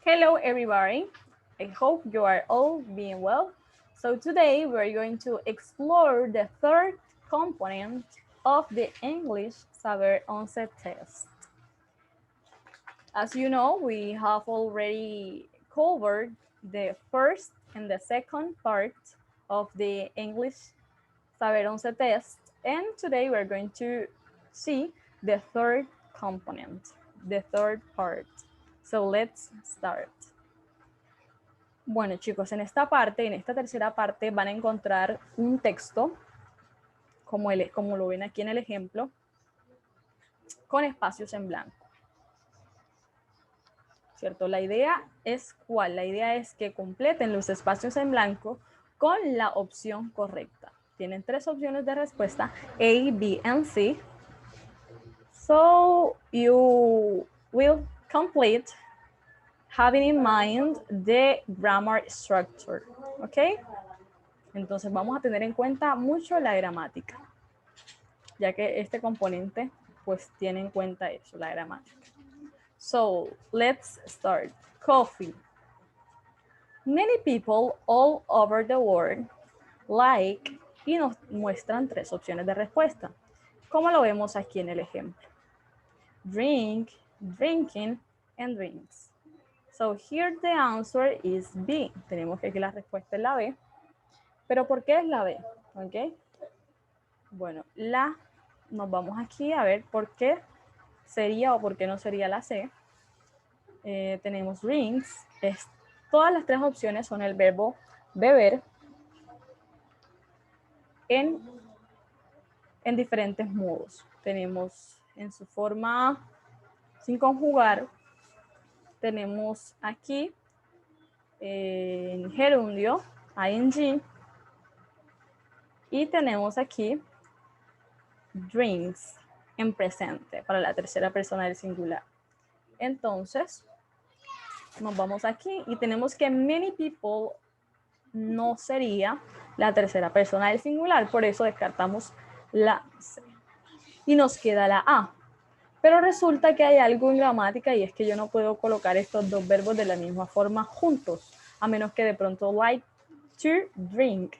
Hello everybody, I hope you are all being well. So today we're going to explore the third component of the English Saber 11 test. As you know, we have already covered the first and the second part of the English Saber 11 test, and today we're going to see the third component, the third part. So let's start. Bueno, chicos, en esta parte, en esta tercera parte, van a encontrar un texto, como lo ven aquí en el ejemplo, con espacios en blanco. ¿Cierto? La idea es ¿cuál? La idea es que completen los espacios en blanco con la opción correcta. Tienen tres opciones de respuesta, A, B, and C. So you will complete having in mind the grammar structure, ¿ok? Entonces vamos a tener en cuenta mucho la gramática, ya que este componente pues tiene en cuenta eso, la gramática. So let's start. Coffee. Many people all over the world like, y nos muestran tres opciones de respuesta, como lo vemos aquí en el ejemplo. Drink, drinking, and drinks. So here the answer is B. Tenemos que aquí la respuesta es la B. ¿Pero por qué es la B? ¿Ok? Bueno, nos vamos aquí a ver por qué sería o por qué no sería la C. Tenemos drinks. Todas las tres opciones son el verbo beber en diferentes modos. Tenemos en su forma sin conjugar. Tenemos aquí en gerundio, ing. Y tenemos aquí drinks en presente para la tercera persona del singular. Entonces, nos vamos aquí y tenemos que many people no sería la tercera persona del singular, por eso descartamos la C. Y nos queda la A. Pero resulta que hay algo en gramática y es que yo no puedo colocar estos dos verbos de la misma forma juntos, a menos que de pronto like to drink.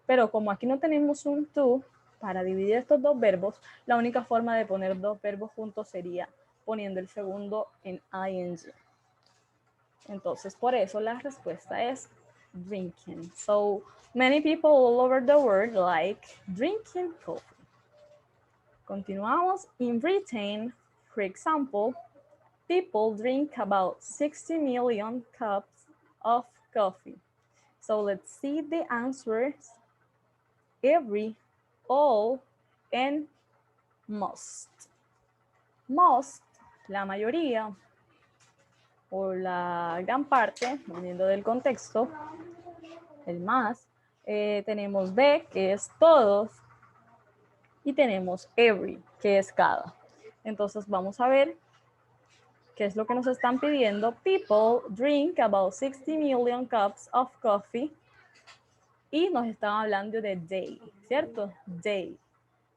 Pero como aquí no tenemos un to para dividir estos dos verbos, la única forma de poner dos verbos juntos sería poniendo el segundo en ing. Entonces, por eso la respuesta es drinking. So, many people all over the world like drinking coffee. Continuamos. In Britain, for example, people drink about 60 million cups of coffee. So let's see the answers. Every, all, and most. Most, la mayoría, o la gran parte, dependiendo del contexto, el más. Tenemos B, que es todos, y tenemos every, que es cada. Entonces vamos a ver qué es lo que nos están pidiendo. People drink about 60 million cups of coffee. Y nos están hablando de day, ¿cierto? Day,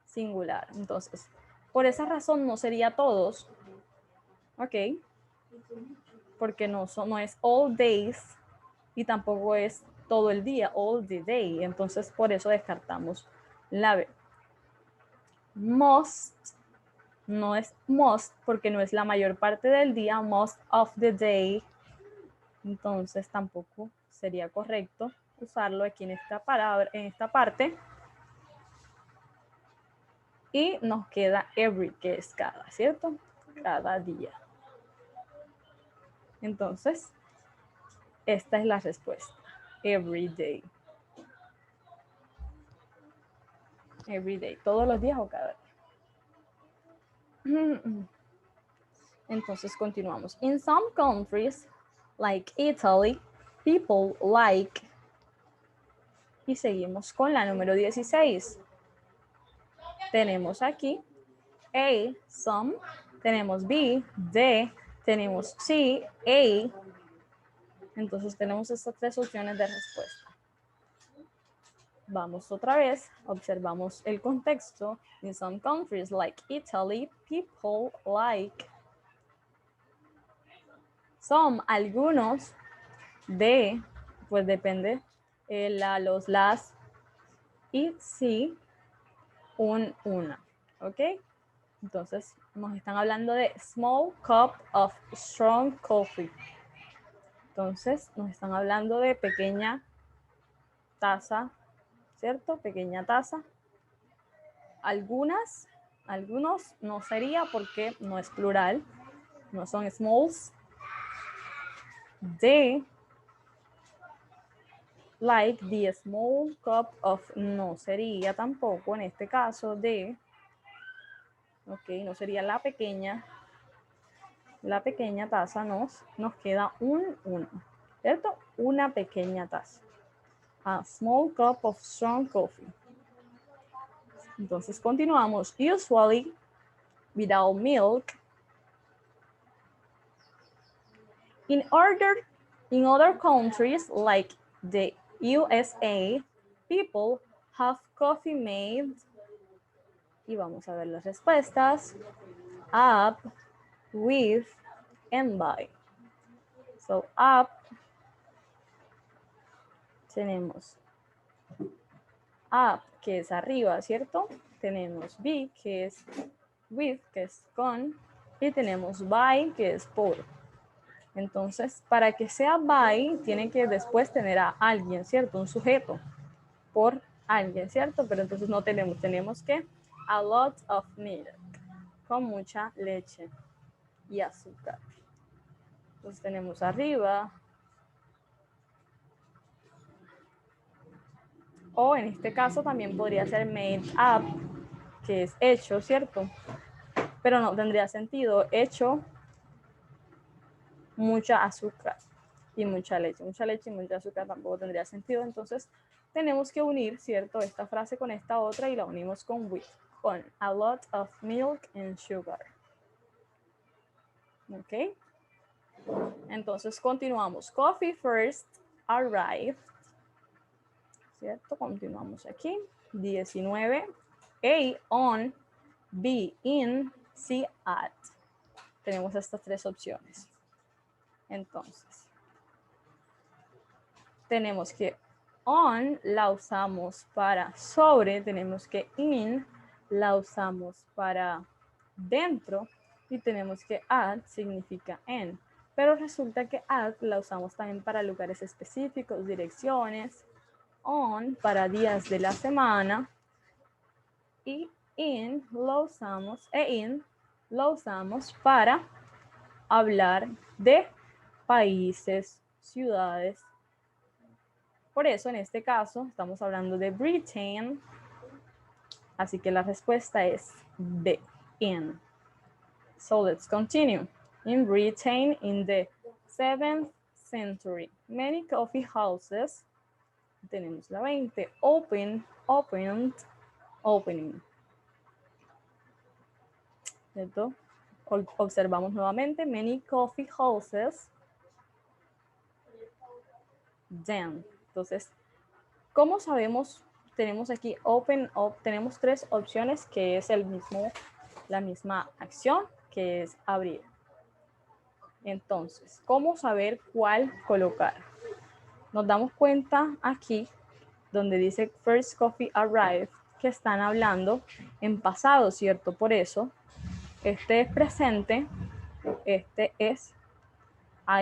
singular. Entonces, por esa razón no sería todos, ¿ok? Porque no es all days y tampoco es todo el día, all the day. Entonces, por eso descartamos la B. Most no es most porque no es la mayor parte del día, most of the day. Entonces, tampoco sería correcto usarlo aquí en esta palabra, en esta parte. Y nos queda every, que es cada, ¿cierto? Cada día. Entonces, esta es la respuesta. Every day. Every day. ¿Todos los días o cada día? Entonces, continuamos. In some countries, like Italy, people like... Y seguimos con la número 16. Tenemos aquí A, some. Tenemos B, the. Tenemos C, a. Entonces tenemos estas tres opciones de respuesta. Vamos otra vez, observamos el contexto. In some countries like Italy, people like Some, algunos, de, pues depende, los, las, y sí, una, ¿ok? Entonces, nos están hablando de small cup of strong coffee. Entonces, nos están hablando de pequeña taza, ¿cierto? Pequeña taza. Algunos no sería porque no es plural, no son smalls. De, like the small cup of, no sería tampoco en este caso de, ok, no sería la pequeña taza, nos queda uno, ¿cierto? Una pequeña taza. A small cup of strong coffee. Entonces continuamos. Usually, without milk. In other countries like the USA, people have coffee made. Y vamos a ver las respuestas. Up, with, and by. So up, tenemos up, que es arriba, ¿cierto? Tenemos be, que es with, que es con, y tenemos by, que es por. Entonces, para que sea by, tiene que después tener a alguien, ¿cierto? Un sujeto por alguien, ¿cierto? Pero entonces no tenemos que a lot of milk, con mucha leche y azúcar. Entonces tenemos arriba, o en este caso también podría ser made up, que es hecho, ¿cierto? Pero no tendría sentido, hecho mucha azúcar y mucha leche. Mucha leche y mucha azúcar tampoco tendría sentido. Entonces tenemos que unir, ¿cierto? Esta frase con esta otra y la unimos con with, con a lot of milk and sugar. ¿Ok? Entonces continuamos. Coffee first arrived. ¿Cierto? Continuamos aquí. 19. A, on. B, in. C, at. Tenemos estas tres opciones. Entonces, tenemos que on la usamos para sobre, tenemos que in la usamos para dentro y tenemos que at significa en. Pero resulta que at la usamos también para lugares específicos, direcciones, on para días de la semana y in lo usamos para hablar de países, ciudades. Por eso en este caso estamos hablando de Britain, así que la respuesta es B, in. So let's continue. In Britain, in the 7th century, many coffee houses, tenemos la 20, opened, opening. ¿Cierto? Observamos nuevamente, many coffee houses, then. Entonces, ¿cómo sabemos? Tenemos aquí open up, tenemos tres opciones que es la misma acción, que es abrir. Entonces, ¿cómo saber cuál colocar? Nos damos cuenta aquí, donde dice first coffee arrived, que están hablando en pasado, ¿cierto? Por eso, este es presente, este es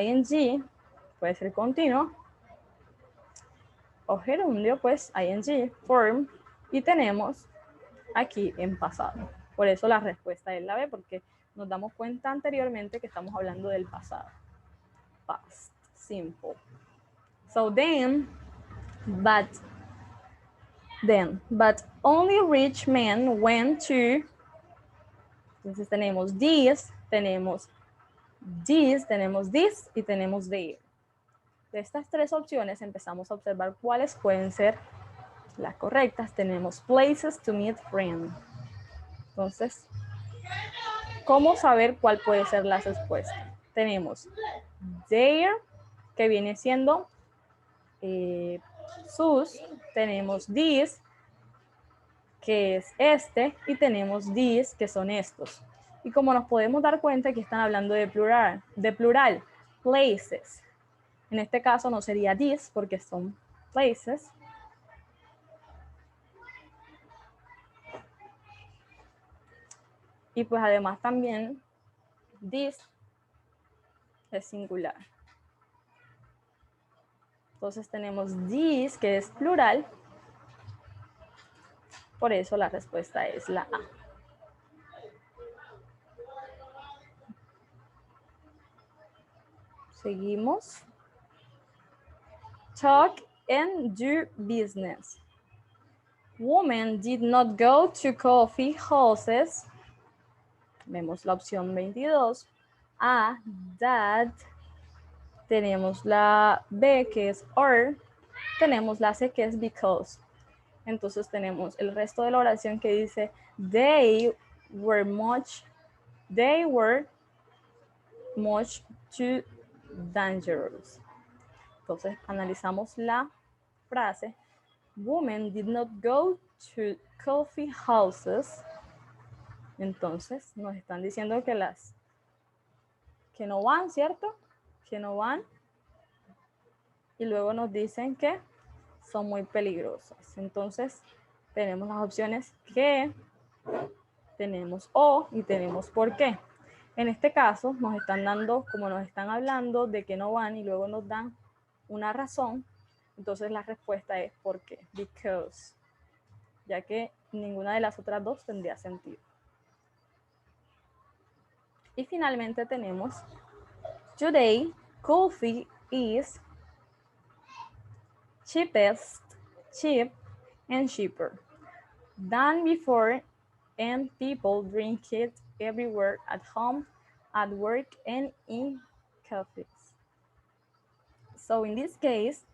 ing, puede ser continuo, o gerundio, pues ing, form, y tenemos aquí en pasado. Por eso la respuesta es la B, porque nos damos cuenta anteriormente que estamos hablando del pasado. Past, simple. So then, but only rich men went to. Entonces tenemos this, tenemos this, tenemos this y tenemos there. De estas tres opciones empezamos a observar cuáles pueden ser las correctas. Tenemos places to meet friends. Entonces, ¿cómo saber cuál puede ser la respuesta? Tenemos there, que viene siendo sus, tenemos this, que es este, y tenemos these, que son estos. Y como nos podemos dar cuenta que están hablando de plural, places. En este caso no sería this porque son places. Y pues además también this es singular. Entonces tenemos this, que es plural. Por eso la respuesta es la A. Seguimos. Talk and do business. Women did not go to coffee houses. Vemos la opción 22. A, that. Tenemos la B, que es or. Tenemos la C, que es because. Entonces tenemos el resto de la oración que dice they were much too dangerous. Entonces analizamos la frase. Women did not go to coffee houses. Entonces nos están diciendo que no van, ¿cierto? Que no van. Y luego nos dicen que son muy peligrosas. Entonces tenemos las opciones que, tenemos o y tenemos por qué. En este caso nos están dando, como nos están hablando de que no van y luego nos dan una razón, entonces la respuesta es ¿por qué? Because, ya que ninguna de las otras dos tendría sentido. Y finalmente tenemos today coffee is cheap and cheaper than before, and people drink it everywhere, at home, at work, and in cafes. So in this case,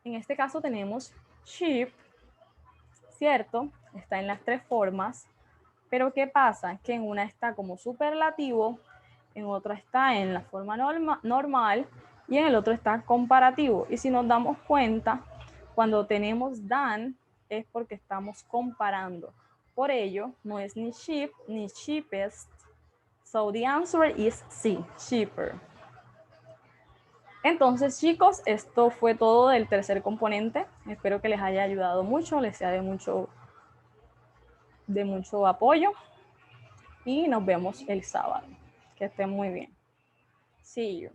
en este caso tenemos cheap, ¿cierto? Está en las tres formas, pero ¿qué pasa? Que en una está como superlativo, en otra está en la forma normal y en el otro está comparativo. Y si nos damos cuenta, cuando tenemos than es porque estamos comparando. Por ello, no es ni cheap ni cheapest. So the answer is C, cheaper. Entonces, chicos, esto fue todo del tercer componente. Espero que les haya ayudado mucho, les sea de mucho apoyo. Y nos vemos el sábado. Que estén muy bien. See you.